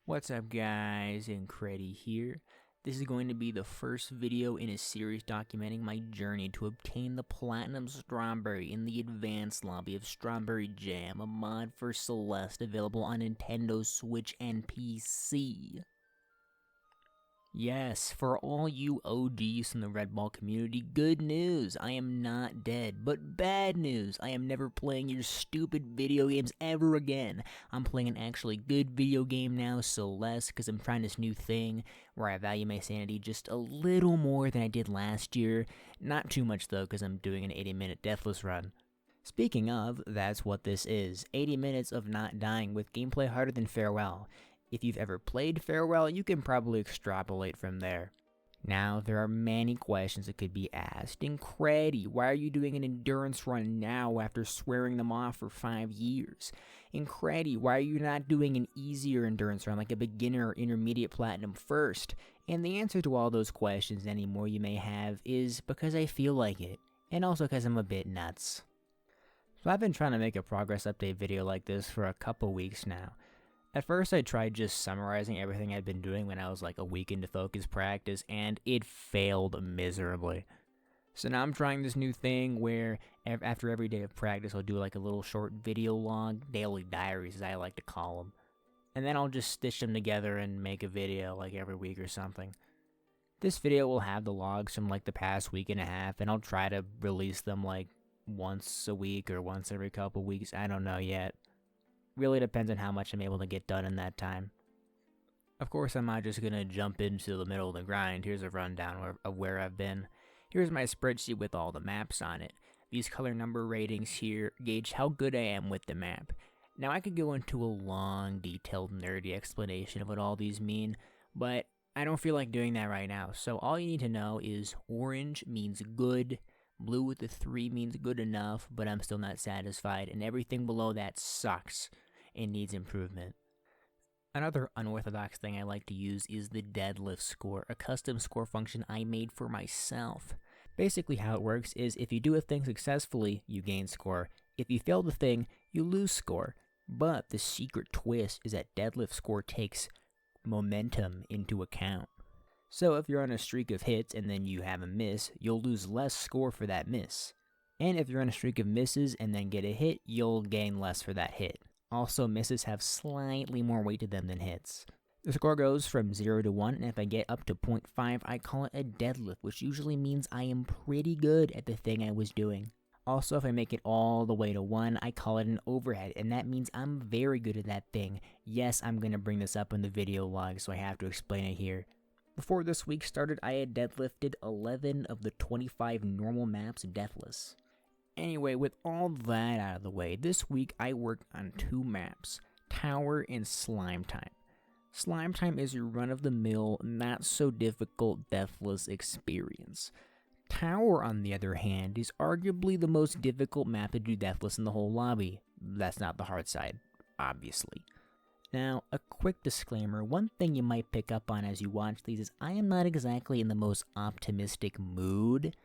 What's up guys, Incredi here. This is going to be the first video in a series documenting my journey to obtain the Platinum Strawberry in the Advanced Lobby of Strawberry Jam, a mod for Celeste available on Nintendo Switch and PC. Yes, for all you OGs from the Red Ball community, good news, I am not dead. But bad news, I am never playing your stupid video games ever again. I'm playing an actually good video game now, Celeste, because I'm trying this new thing where I value my sanity just a little more than I did last year. Not too much though, because I'm doing an 80-minute deathless run. Speaking of, that's what this is, 80 minutes of not dying with gameplay harder than Farewell. If you've ever played Farewell, you can probably extrapolate from there. Now, there are many questions that could be asked. Incredi, why are you doing an endurance run now after swearing them off for 5 years? Incredi, why are you not doing an easier endurance run like a beginner or intermediate platinum first? And the answer to all those questions, any more you may have, is because I feel like it, and also because I'm a bit nuts. So I've been trying to make a progress update video like this for a couple weeks now. At first I tried just summarizing everything I'd been doing when I was like a week into focus practice, and it failed miserably. So now I'm trying this new thing where after every day of practice I'll do like a little short video log, daily diaries as I like to call them. And then I'll just stitch them together and make a video like every week or something. This video will have the logs from like the past week and a half, and I'll try to release them like once a week or once every couple weeks, I don't know yet. Really depends on how much I'm able to get done in that time. Of course, I'm not just going to jump into the middle of the grind. Here's a rundown of where I've been. Here's my spreadsheet with all the maps on it. These color number ratings here gauge how good I am with the map. Now I could go into a long, detailed, nerdy explanation of what all these mean, but I don't feel like doing that right now. So all you need to know is orange means good, blue with the 3 means good enough, but I'm still not satisfied, and everything below that sucks. It needs improvement. Another unorthodox thing I like to use is the deadlift score, a custom score function I made for myself. Basically how it works is if you do a thing successfully, you gain score. If you fail the thing, you lose score. But the secret twist is that deadlift score takes momentum into account. So if you're on a streak of hits and then you have a miss, you'll lose less score for that miss. And if you're on a streak of misses and then get a hit, you'll gain less for that hit. Also, misses have slightly more weight to them than hits. The score goes from 0 to 1, and if I get up to 0.5, I call it a deadlift, which usually means I am pretty good at the thing I was doing. Also, if I make it all the way to 1, I call it an overhead, and that means I'm very good at that thing. Yes, I'm going to bring this up in the video log, so I have to explain it here. Before this week started, I had deadlifted 11 of the 25 normal maps deathless. Anyway, with all that out of the way, this week I worked on 2 maps, Tower and Slime Time. Slime Time is your run-of-the-mill, not-so-difficult deathless experience. Tower, on the other hand, is arguably the most difficult map to do deathless in the whole lobby. That's not the hard side, obviously. Now, a quick disclaimer, one thing you might pick up on as you watch these is I am not exactly in the most optimistic mood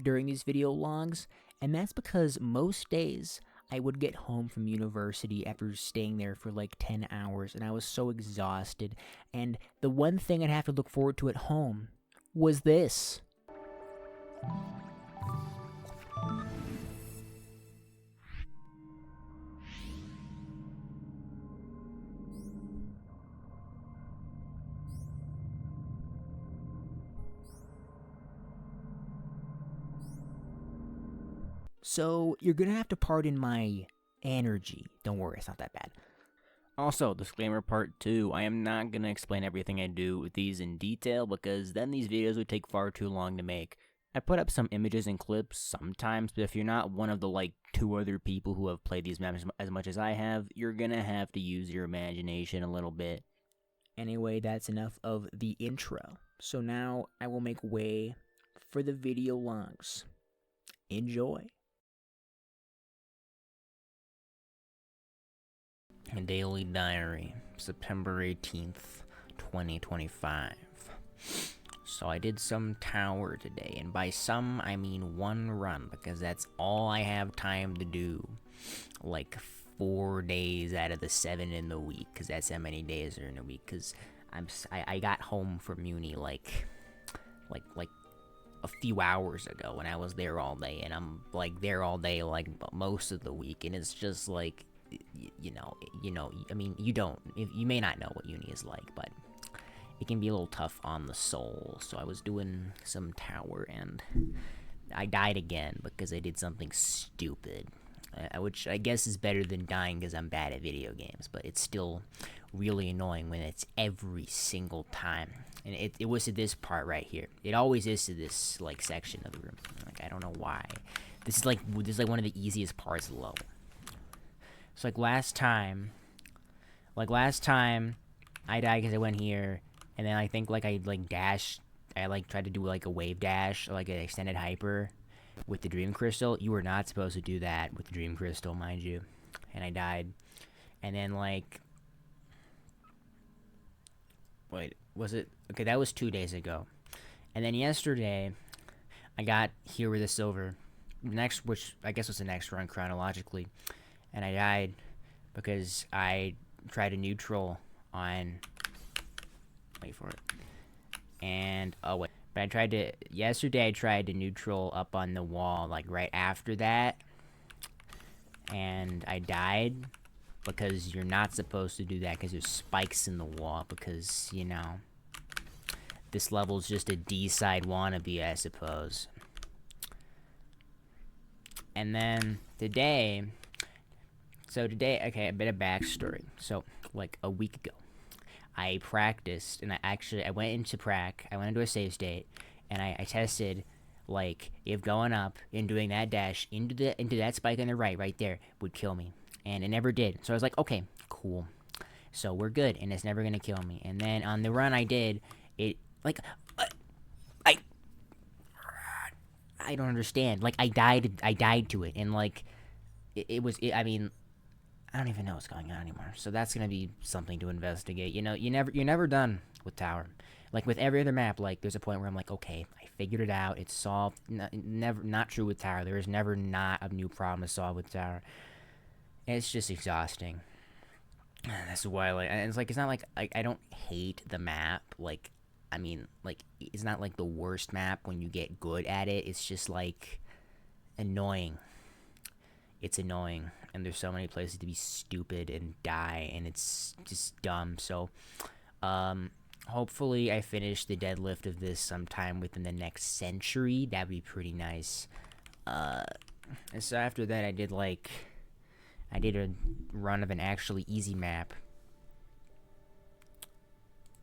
during these video logs, and that's because most days I would get home from university after staying there for like 10 hours, and I was so exhausted, and the one thing I'd have to look forward to at home was this. So, you're gonna have to pardon my energy. Don't worry, it's not that bad. Also, disclaimer part 2, I am not gonna explain everything I do with these in detail because then these videos would take far too long to make. I put up some images and clips sometimes, but if you're not one of the like 2 other people who have played these maps as much as I have, you're gonna have to use your imagination a little bit. Anyway, that's enough of the intro. So now I will make way for the video logs. Enjoy. Daily Diary, September 18th, 2025. So I did some tower today, and by some I mean 1 run, because that's all I have time to do. Like 4 days out of the 7 in the week, because that's how many days are in a week. Because I got home from uni like a few hours ago, and I was there all day, and I'm like there all day like most of the week, and it's just like, you know. I mean, you may not know what uni is like, but it can be a little tough on the soul. So I was doing some tower, and I died again because I did something stupid, which I guess is better than dying because I'm bad at video games, but it's still really annoying when it's every single time. And it was to this part right here. It always is to this, like, section of the room. Like, I don't know why. This is like one of the easiest parts of the level. So, last time, I died because I went here, and then I think, I dashed, I, tried to do, a wave dash, or, an extended hyper with the Dream Crystal. You were not supposed to do that with the Dream Crystal, mind you. And I died. And then, wait, was it? Okay, that was 2 days ago. And then yesterday, I got here with the silver. Next, which I guess was the next run chronologically. And I died because I tried a neutral on... Wait for it. And, oh wait. But yesterday I tried to neutral up on the wall, right after that. And I died because you're not supposed to do that because there's spikes in the wall because, this level's just a D-side wannabe, I suppose. And then today, okay, a bit of backstory. So, a week ago, I practiced, and I went into a save state, and I tested, if going up and doing that dash into that spike on the right there, would kill me. And it never did. So I was like, okay, cool. So we're good, and it's never gonna kill me. And then on the run I did, I don't understand. I died to it, and I mean, I don't even know what's going on anymore. So that's gonna be something to investigate. You're never done with tower. With every other map, there's a point where I'm like, okay, I figured it out. It's solved. Not true with tower. There is never not a new problem to solve with tower. It's just exhausting. That's why, and it's not I don't hate the map. I mean, it's not the worst map when you get good at it. It's just annoying. It's annoying, and there's so many places to be stupid and die, and it's just dumb. So, hopefully I finish the deadlift of this sometime within the next century. That'd be pretty nice. And so after that, I did a run of an actually easy map.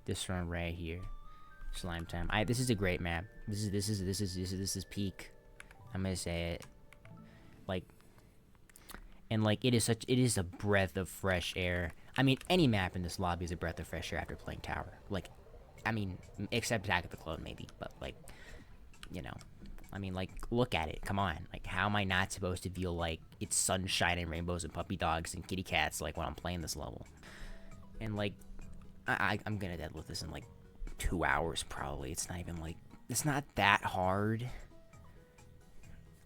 This run right here, slime time. This is a great map. This is peak. I'm gonna say it. And it is a breath of fresh air. I mean, any map in this lobby is a breath of fresh air after playing tower. I mean, except Attack of the Clone maybe, but I mean, look at it. Come on. How am I not supposed to feel it's sunshine and rainbows and puppy dogs and kitty cats when I'm playing this level? And I'm gonna deadlift this in 2 hours probably. It's not even it's not that hard.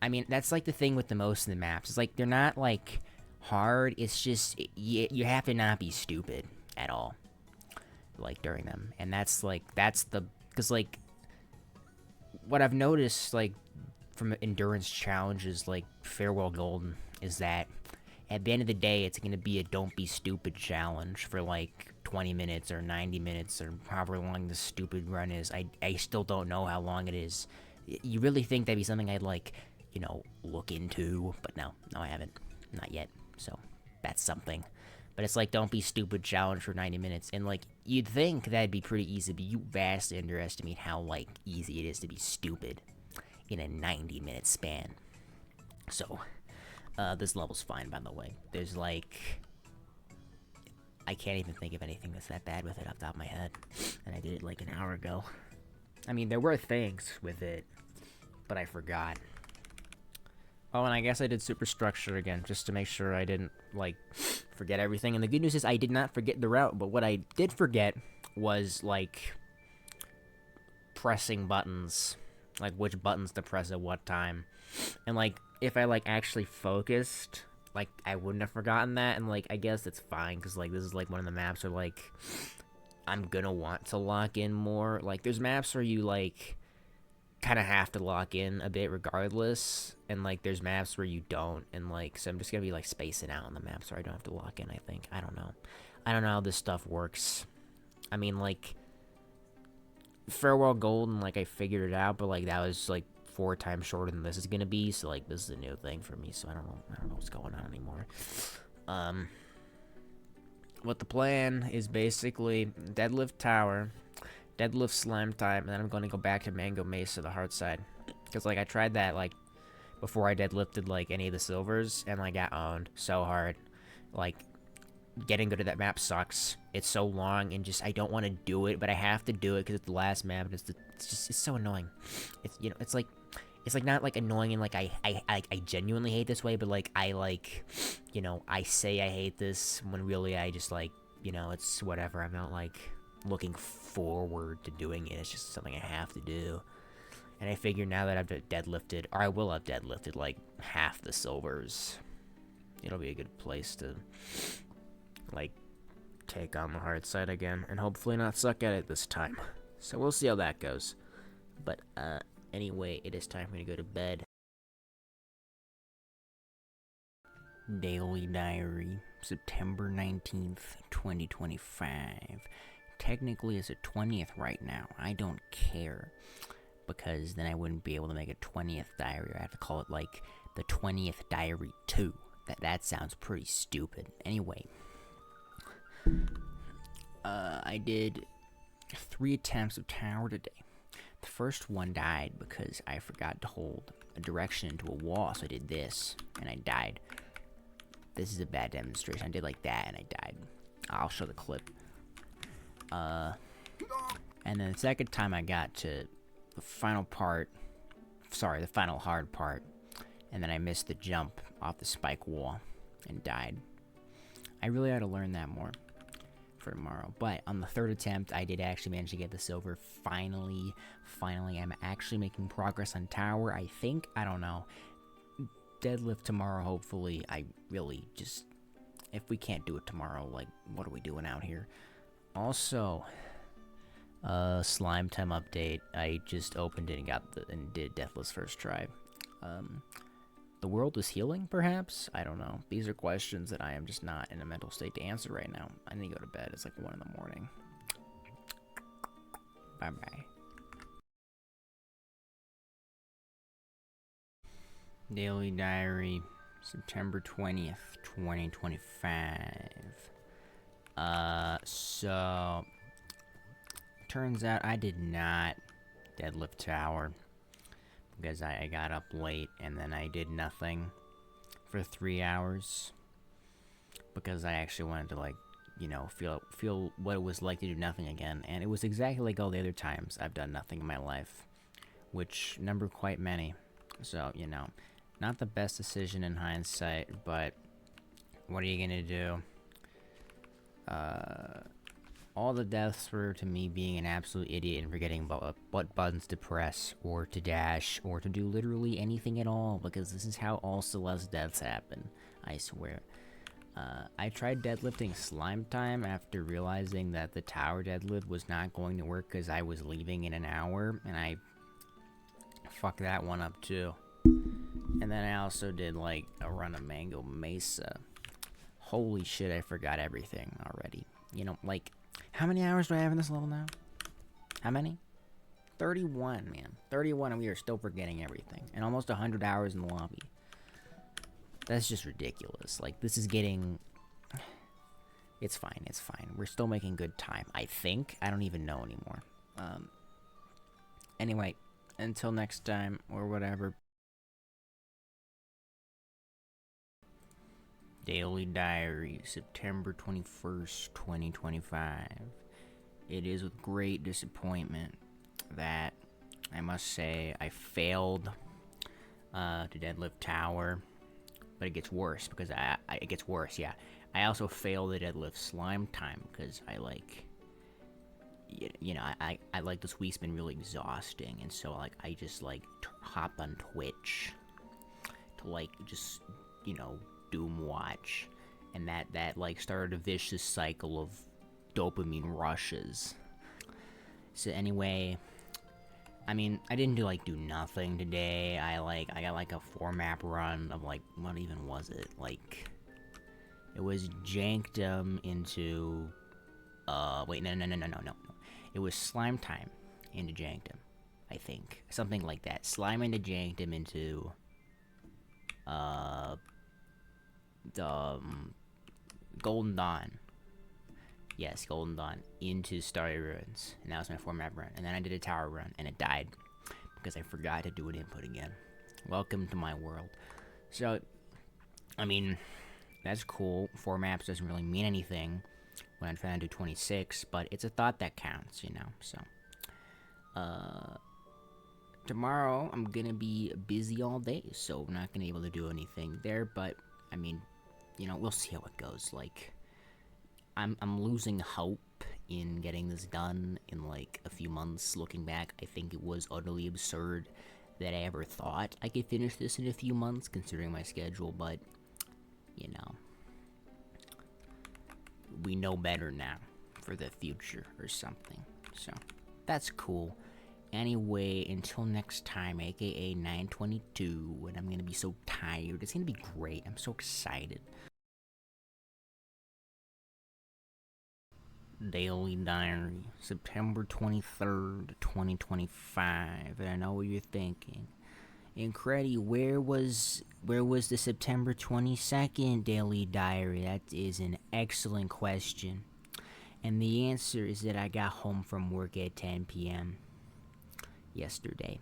I mean, that's the thing with the most of the maps. It's they're not hard. It's just you have to not be stupid at all during them. And that's because what I've noticed from endurance challenges Farewell Golden is that at the end of the day it's gonna be a don't be stupid challenge for 20 minutes or 90 minutes or however long the stupid run is. I still don't know how long it is. You really think that'd be something I'd look into, but no, I haven't, not yet. So that's something. But it's don't be stupid challenge for 90 minutes, and you'd think that'd be pretty easy, but you vastly underestimate how easy it is to be stupid in a 90-minute span. So this level's fine, by the way. There's I can't even think of anything that's that bad with it off the top of my head, and I did it an hour ago. I mean, there were things with it, but I forgot. Oh, and I guess I did superstructure again, just to make sure I didn't, forget everything. And the good news is I did not forget the route, but what I did forget was, pressing buttons. Which buttons to press at what time. And, if I, actually focused like, I wouldn't have forgotten that, and, like, I guess it's fine, because, like, this is, like, one of the maps where, like, I'm gonna want to lock in more. Like, there's maps where you, like, kind of have to lock in a bit regardless, and, like, there's maps where you don't, and, like, so I'm just gonna be, like, spacing out on the maps where I don't have to lock in, I think. I don't know. I don't know how this stuff works. I mean, like, Farewell Golden, like, I figured it out, but, like, that was, like, 4 times shorter than this is gonna be, so, like, this is a new thing for me, so I don't know what's going on anymore. What the plan is basically deadlift tower, deadlift slime time, and then I'm gonna go back to Mango Mesa, the hard side. Because, like, I tried that, like, before I deadlifted, like, any of the silvers, and I got owned so hard. Like, getting good at that map sucks. It's so long, and just, I don't want to do it, but I have to do it because it's the last map, and it's so annoying. It's, you know, it's like not, like, annoying and, like, I genuinely hate this way, but, like, I, like, you know, I say I hate this when really I just, like, you know, it's whatever. I'm not, like, looking forward to doing it. It's just something I have to do. And I figure now that I've deadlifted, or I will have deadlifted, like, half the silvers, it'll be a good place to, like, take on the hard side again, and hopefully not suck at it this time. So we'll see how that goes. But, anyway, it is time for me to go to bed. Daily Diary, September 19th, 2025. Technically, it's the 20th right now. I don't care, because then I wouldn't be able to make a 20th diary. I have to call it, like, the 20th Diary 2. That sounds pretty stupid. Anyway, I did 3 attempts of tower today. The first one died because I forgot to hold a direction into a wall, so I did this, and I died. This is a bad demonstration. I did like that, and I died. I'll show the clip. And then the second time I got to the final part, sorry, the final hard part, and then I missed the jump off the spike wall and died. I really ought to learn that more for tomorrow. But on the third attempt, I did actually manage to get the silver. Finally, I'm actually making progress on tower, I think. I don't know. Deadlift tomorrow, hopefully. I really just, if we can't do it tomorrow, like, what are we doing out here? Also, slime time update. I just opened it and did deathless first try. The world is healing, perhaps? I don't know. These are questions that I am just not in a mental state to answer right now. I need to go to bed. It's like 1 in the morning. Bye-bye. Daily Diary, September 20th, 2025. So, turns out I did not deadlift tower, because I got up late, and then I did nothing for 3 hours, because I actually wanted to, like, you know, feel what it was like to do nothing again, and it was exactly like all the other times I've done nothing in my life, which number quite many. So, you know, not the best decision in hindsight, but what are you gonna do? All the deaths were to me being an absolute idiot and forgetting what buttons to press, or to dash, or to do literally anything at all, because this is how all Celeste deaths happen, I swear. I tried deadlifting slime time after realizing that the tower deadlift was not going to work because I was leaving in an hour, and I fucked that one up too. And then I also did, like, a run of Mango Mesa. Holy shit, I forgot everything already. You know, like, how many hours do I have in this level now? How many? 31, man. 31, and we are still forgetting everything. And almost 100 hours in the lobby. That's just ridiculous. Like, this is getting... It's fine, it's fine. We're still making good time, I think. I don't even know anymore. Anyway, until next time, or whatever. Daily Diary, September 21st, 2025. It is with great disappointment that I must say I failed to deadlift tower, but it gets worse because it gets worse, yeah. I also failed the deadlift slime time because I, like, you know, I like, this week's been really exhausting, and so, like, I just, like, hopped on Twitch to, like, just, you know, Doom watch, and that like started a vicious cycle of dopamine rushes. So anyway, I mean, I didn't do nothing today. I got like a 4-map run of like, what even was it? Like, it was Jankdom into, wait, no. It was Slime Time into Jankdom, I think. Something like that. Slime into Jankdom into, Golden Dawn. Yes, Golden Dawn into Starry Ruins. And that was my 4-map run. And then I did a tower run, and it died because I forgot to do an input again. Welcome to my world. So, I mean, that's cool. 4 maps doesn't really mean anything when I'm trying to do 26, but it's a thought that counts, you know. So, tomorrow I'm gonna be busy all day, so I'm not gonna be able to do anything there. But I mean, you know, we'll see how it goes. Like, I'm losing hope in getting this done in like a few months. Looking back, I think it was utterly absurd that I ever thought I could finish this in a few months, considering my schedule. But you know, we know better now for the future or something. So that's cool. Anyway, until next time, aka 922, when I'm gonna be so tired. It's gonna be great. I'm so excited. Daily Diary, September 23rd, 2025. And I know what you're thinking. Incredi, where was the September 22nd Daily Diary? That is an excellent question. And the answer is that I got home from work at 10 p.m. yesterday.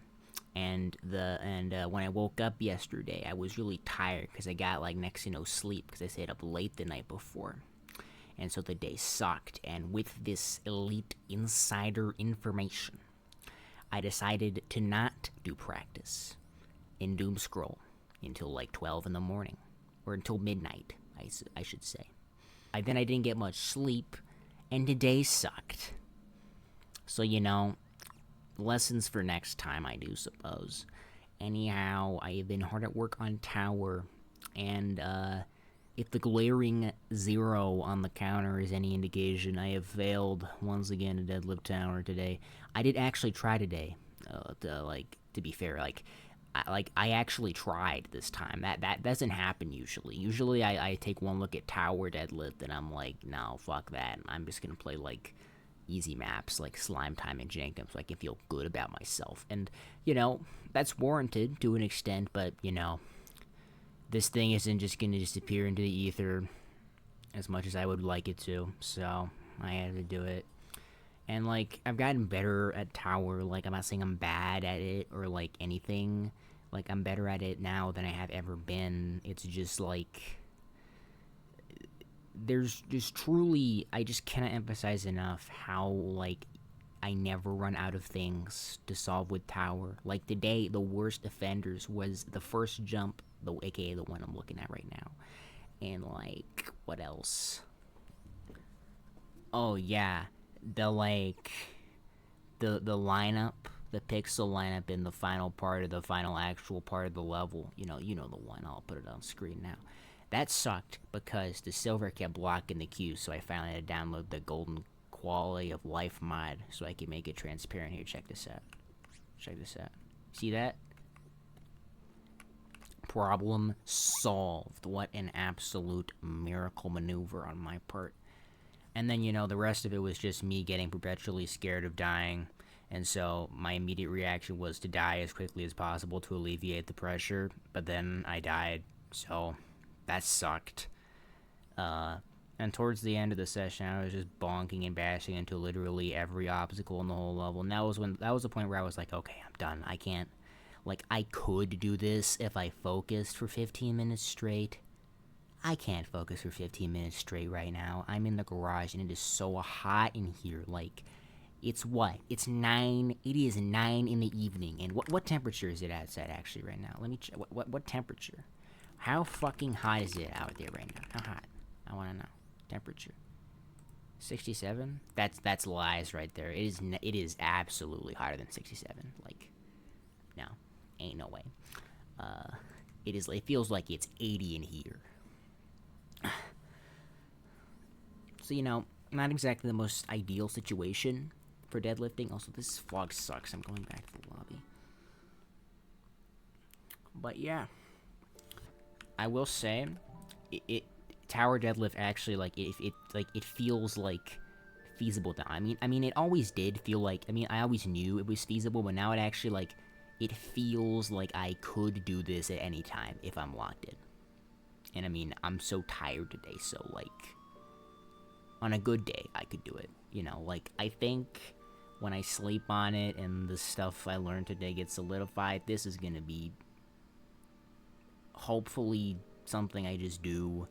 And when I woke up yesterday, I was really tired because I got like next to no sleep because I stayed up late the night before. And so the day sucked, and with this elite insider information, I decided to not do practice in Doom Scroll until like 12 in the morning, or until midnight, I should say. Then I didn't get much sleep, and today sucked. So, you know, lessons for next time, I do suppose. Anyhow, I have been hard at work on Tower, and, if the glaring 0 on the counter is any indication, I have failed once again to deadlift Tower today. I did actually try today, to be fair, I actually tried this time. That doesn't happen usually. Usually I take one look at Tower deadlift and I'm like, no, fuck that. I'm just gonna play, like, easy maps like Slime Time and Jankum so I can feel good about myself. And, you know, that's warranted to an extent, but, you know, this thing isn't just gonna disappear into the ether as much as I would like it to, so I had to do it. And, like, I've gotten better at Tower. Like, I'm not saying I'm bad at it or, like, anything. Like, I'm better at it now than I have ever been. It's just, like, there's just truly, I just cannot emphasize enough how, like, I never run out of things to solve with Tower. Like, today, the worst offenders was the first jump, aka the one I'm looking at right now. And, like, what else? Oh, yeah. The lineup, the pixel lineup in the final part of the final actual part of the level. You know the one. I'll put it on screen now. That sucked because the silver kept blocking the queue, so I finally had to download the golden quality of life mod so I can make it transparent. Here, check this out. See that? Problem solved. What an absolute miracle maneuver on my part. And then, you know, the rest of it was just me getting perpetually scared of dying. And so my immediate reaction was to die as quickly as possible to alleviate the pressure. But then I died. So that sucked. And towards the end of the session, I was just bonking and bashing into literally every obstacle in the whole level. And that was the point where I was like, okay, I'm done. I can't. Like, I could do this if I focused for 15 minutes straight. I can't focus for 15 minutes straight right now. I'm in the garage and it is so hot in here. Like, it's what? It's 9. It is 9 in the evening. And what temperature is it outside actually right now? Let me check. What temperature? How fucking hot is it out there right now? How hot? I want to know. Temperature. 67? That's lies right there. It is absolutely hotter than 67. Like, no. Ain't no way. It feels like it's 80 in here. So, not exactly the most ideal situation for deadlifting. Also, this vlog sucks. I'm going back to the lobby. But yeah, I will say, it tower deadlift actually, like, it feels like feasible now. I mean, it always did feel like, I always knew it was feasible, but now it actually, like, it feels like I could do this at any time if I'm locked in. And I mean, I'm so tired today, so, like, on a good day, I could do it. Like, I think when I sleep on it and the stuff I learned today gets solidified, this is gonna be hopefully something I just do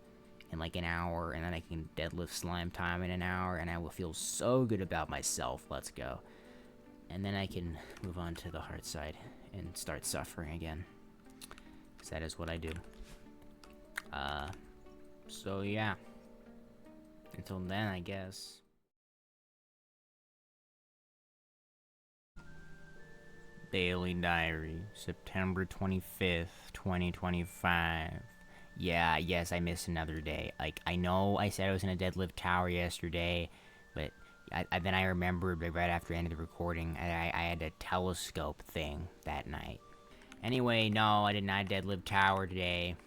in like an hour, and then I can deadlift slime time in an hour, and I will feel so good about myself. Let's go. And then I can move on to the hard side and start suffering again, because that is what I do. So yeah. Until then, I guess. Daily Diary, September 25th, 2025. Yeah, yes, I missed another day. Like, I know I said I was in a deadlift tower yesterday, but then I remembered right after I ended the recording, I had a telescope thing that night. Anyway, no, I did not deadlift tower today.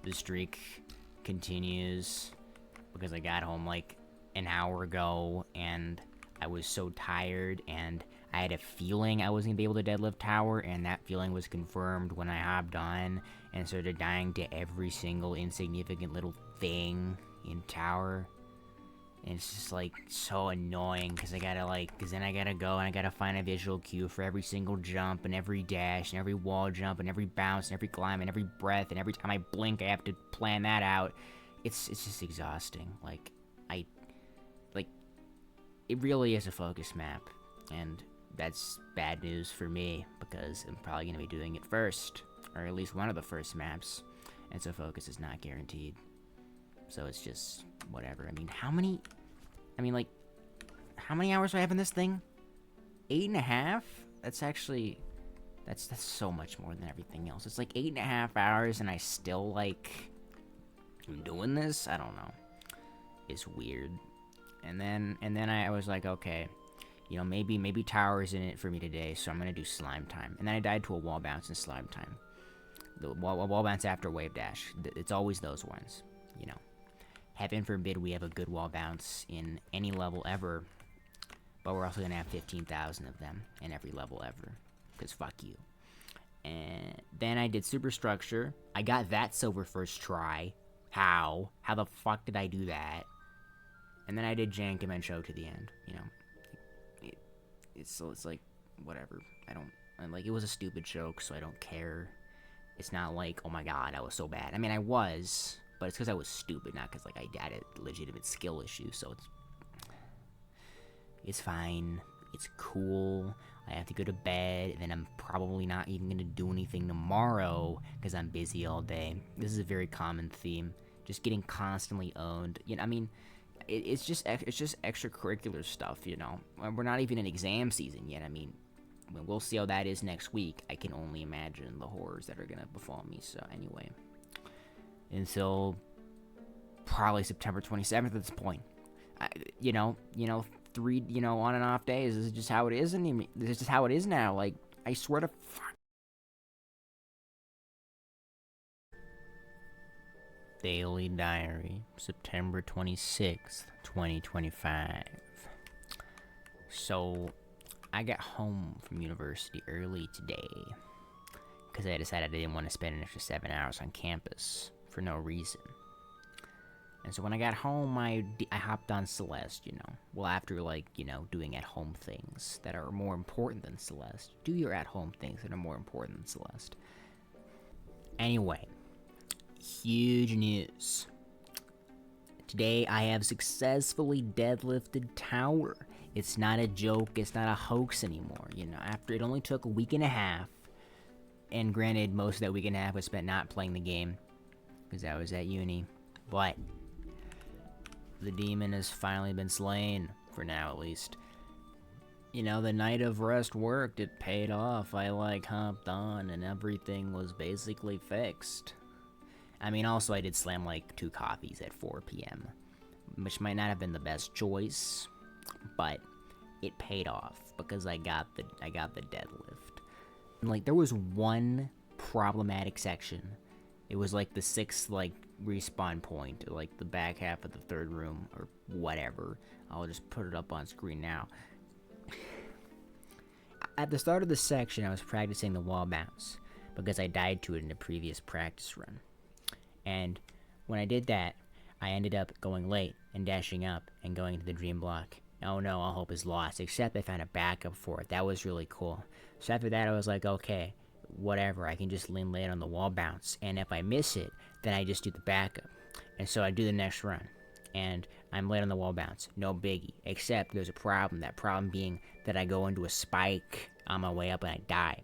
The streak continues because I got home like an hour ago, and I was so tired, and I had a feeling I wasn't gonna be able to deadlift tower, and that feeling was confirmed when I hopped on and started dying to every single insignificant little thing in tower. And it's just like so annoying because then I gotta go and I gotta find a visual cue for every single jump and every dash and every wall jump and every bounce and every climb and every breath, and every time I blink I have to plan that out. It's just exhausting. It really is a focus map, and that's bad news for me because I'm probably gonna be doing it first, or at least one of the first maps, and so focus is not guaranteed. So it's just whatever. How many hours do I have in this thing? 8.5? That's actually, that's so much more than everything else. It's like 8.5 hours, and I still, like, am doing this? I don't know. It's weird. And then I was like, okay, maybe tower's in it for me today, so I'm gonna do slime time. And then I died to a wall bounce in slime time. The wall bounce after wave dash. It's always those ones, Heaven forbid we have a good wall bounce in any level ever, but we're also gonna have 15,000 of them in every level ever, because fuck you. And then I did superstructure. I got that silver first try. How the fuck did I do that? And then I did jank and then show to the end, It's like, whatever. It was a stupid joke, so I don't care. It's not like, oh my god, I was so bad. I was, but it's because I was stupid, not because, like, I had a legitimate skill issue, so it's fine. It's cool. I have to go to bed, and then I'm probably not even gonna do anything tomorrow, because I'm busy all day. This is a very common theme. Just getting constantly owned. It's just extracurricular stuff, We're not even in exam season yet. We'll see how that is next week. I can only imagine the horrors that are gonna befall me. So anyway, until probably September 27th at this point, 3 on and off days. This is just how it is, and this is just how it is now. Like, I swear to fuck. Daily Diary, September 26th, 2025. So, I got home from university early today because I decided I didn't want to spend an extra 7 hours on campus for no reason. And so when I got home, I hopped on Celeste, Well, after, doing at-home things that are more important than Celeste. Do your at-home things that are more important than Celeste. Anyway, huge news. Today, I have successfully deadlifted tower. It's not a joke, it's not a hoax anymore, After it only took a week and a half, and granted, most of that week and a half was spent not playing the game, because I was at uni, but the demon has finally been slain, for now at least. The night of rest worked, it paid off. I hopped on and everything was basically fixed. Also I did slam 2 coffees at 4 p.m. which might not have been the best choice, but it paid off because I got the deadlift. And like there was one problematic section. It was like the 6th like respawn point, or like the back half of the 3rd room or whatever. I'll just put it up on screen now. At the start of the section, I was practicing the wall bounce because I died to it in a previous practice run. And when I did that, I ended up going late and dashing up and going to the dream block. Oh no, all hope is lost, except I found a backup for it. That was really cool. So after that, I was like, okay, whatever, I can just lean late on the wall bounce. And if I miss it, then I just do the backup. And so I do the next run. And I'm late on the wall bounce. No biggie. Except there's a problem. That problem being that I go into a spike on my way up and I die.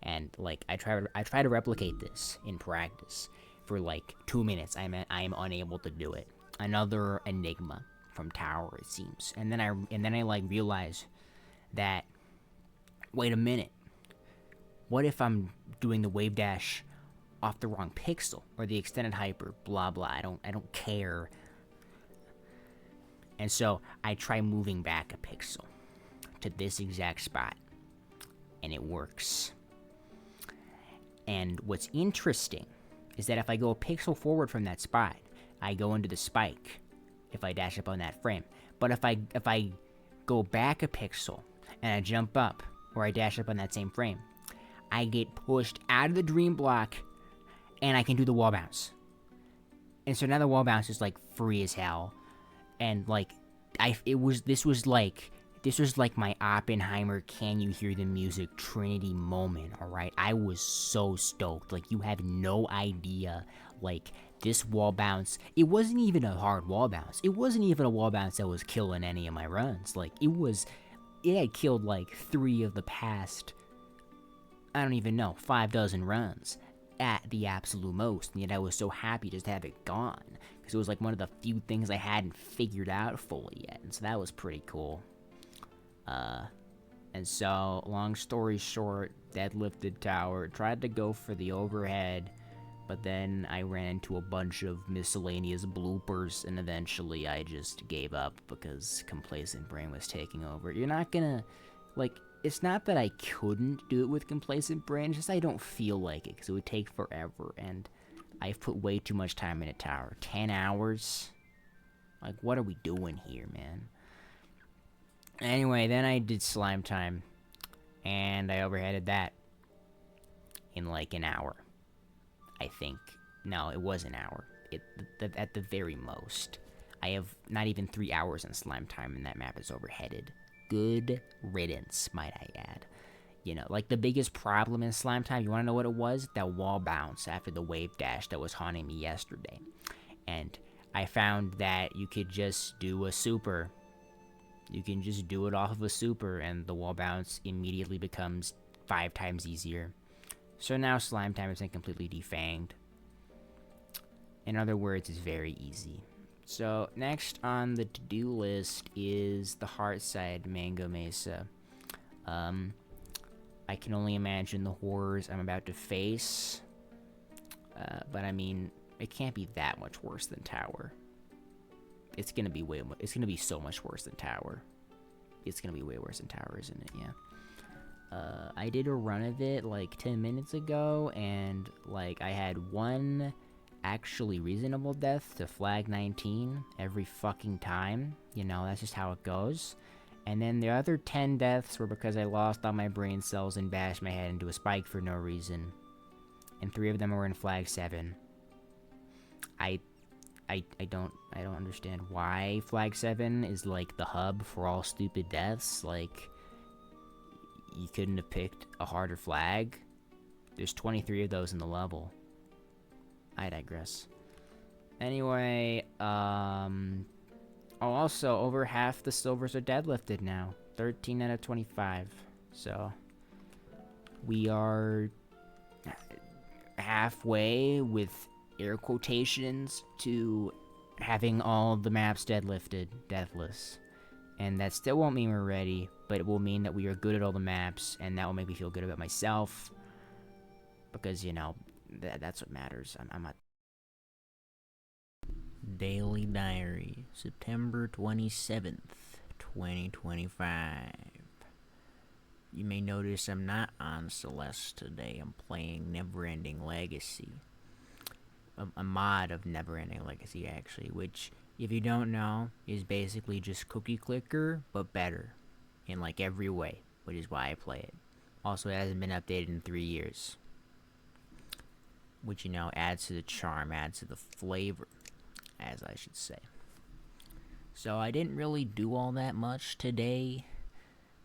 And like I try to replicate this in practice for like 2 minutes. I am unable to do it. Another enigma from Tower, it seems. And then I like realize that, wait a minute. What if I'm doing the wave dash off the wrong pixel or the extended hyper? Blah blah. I don't care. And so I try moving back a pixel to this exact spot, and it works. And what's interesting is that if I go a pixel forward from that spot, I go into the spike if I dash up on that frame. But if I go back a pixel and I jump up or I dash up on that same frame, I get pushed out of the dream block and I can do the wall bounce. And so now the wall bounce is like free as hell. And like this was like my Oppenheimer Can You Hear the Music Trinity moment, alright? I was so stoked. Like, you have no idea. Like, this wall bounce, it wasn't even a hard wall bounce. It wasn't even a wall bounce that was killing any of my runs. Like, it had killed like 3 of the past, I don't even know, 5 dozen runs at the absolute most. And yet I was so happy just to have it gone, because it was like one of the few things I hadn't figured out fully yet. And so that was pretty cool. And so, long story short, deadlifted tower, tried to go for the overhead, but then I ran into a bunch of miscellaneous bloopers, and eventually I just gave up because complacent brain was taking over. You're not gonna, like, it's not that I couldn't do it with complacent brain, it's just I don't feel like it, because it would take forever, and I've put way too much time in a tower. 10 hours? Like, what are we doing here, man? Anyway, then I did slime time, and I overheaded that in like an hour, I think. No, it was an hour, at the very most. I have not even 3 hours in slime time, and that map is overheaded. Good riddance, might I add. You know, like the biggest problem in slime time, you want to know what it was? That wall bounce after the wave dash that was haunting me yesterday. And I found that you could just do a super. You can just do it off of a super, and the wall bounce immediately becomes 5 times easier. So now slime time isn't completely defanged. In other words, it's very easy. So next on the to-do list is the hard side, Mango Mesa. I can only imagine the horrors I'm about to face. But I mean, it can't be that much worse than Tower. It's gonna be so much worse than Tower. It's gonna be way worse than Tower, isn't it? Yeah. I did a run of it like 10 minutes ago, and like I had 1 actually reasonable death to flag 19 every fucking time. You know, that's just how it goes. And then the other 10 deaths were because I lost all my brain cells and bashed my head into a spike for no reason. And 3 of them were in flag 7. I don't understand why flag 7 is like the hub for all stupid deaths. Like, you couldn't have picked a harder flag. There's 23 of those in the level. I digress. Anyway, also over half the silvers are deadlifted now. 13 out of 25. So we are halfway, with air quotations, to having all the maps deadlifted, deathless. And that still won't mean we're ready, but it will mean that we are good at all the maps, and that will make me feel good about myself. Because, you know, that's what matters. I'm not... Daily Diary, September 27th, 2025. You may notice I'm not on Celeste today. I'm playing Neverending Legacy. A mod of Neverending Legacy, actually, which, if you don't know, is basically just Cookie Clicker, but better. In, like, every way, which is why I play it. Also, it hasn't been updated in 3 years. Which, adds to the charm, adds to the flavor, as I should say. So I didn't really do all that much today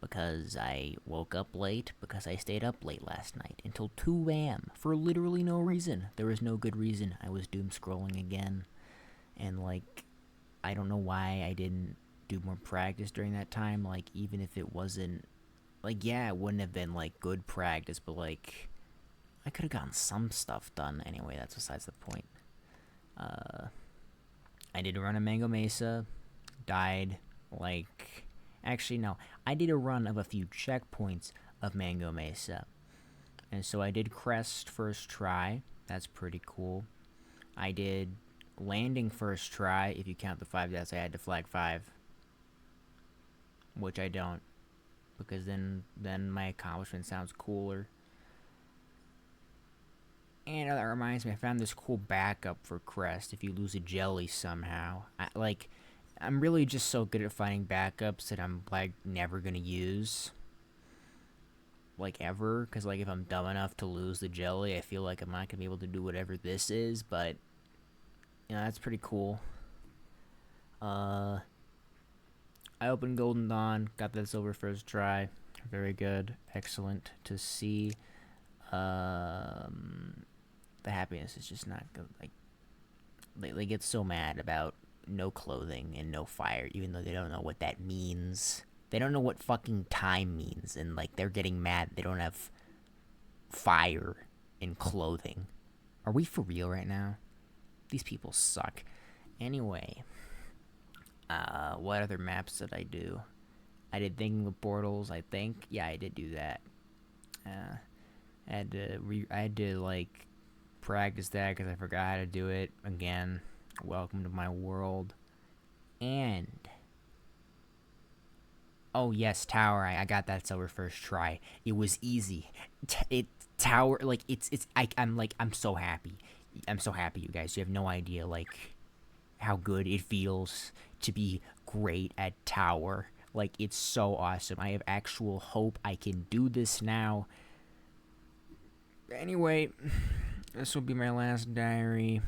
because I woke up late, because I stayed up late last night until 2 a.m. for literally no reason. There was no good reason. I was doom scrolling again, and I don't know why I didn't do more practice during that time. Even if it wasn't, yeah, it wouldn't have been good practice, but I could have gotten some stuff done. Anyway, that's besides the point. I did a run of Mango Mesa, died, actually, no. I did a run of a few checkpoints of Mango Mesa. And so I did Crest first try. That's pretty cool. I did Landing first try, if you count the 5 deaths I had to flag 5. Which I don't. Because then my accomplishment sounds cooler. And that reminds me, I found this cool backup for Crest if you lose a jelly somehow. I'm really just so good at finding backups that I'm never gonna use, ever, because if I'm dumb enough to lose the jelly, I feel like I'm not gonna be able to do whatever this is. But that's pretty cool. I opened Golden Dawn, got that silver first try, very good, excellent to see. The happiness is just not good. They get so mad about no clothing and no fire, even though they don't know what that means. They don't know what fucking time means, and they're getting mad they don't have fire and clothing. Are we for real right now? These people suck. Anyway, what other maps did I do? I did Thinking of Portals, I think. Yeah, I did do that. I had to practice that because I forgot how to do it again. Welcome to my world. And oh yes, Tower. I got that silver first try. It was easy. Tower, I'm so happy. I'm so happy, you guys. You have no idea how good it feels to be great at Tower. It's so awesome. I have actual hope I can do this now. Anyway, this will be my last diary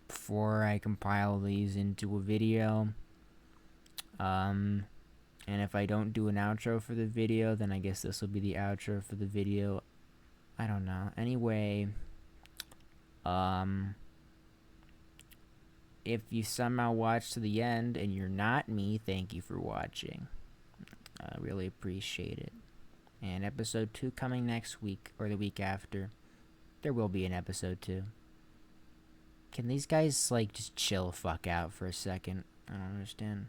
before I compile these into a video. And if I don't do an outro for the video, then I guess this will be the outro for the video. I don't know. Anyway, if you somehow watch to the end and you're not me, thank you for watching. I really appreciate it. And episode 2 coming next week, or the week after. There will be an episode 2. Can these guys, just chill the fuck out for a second? I don't understand.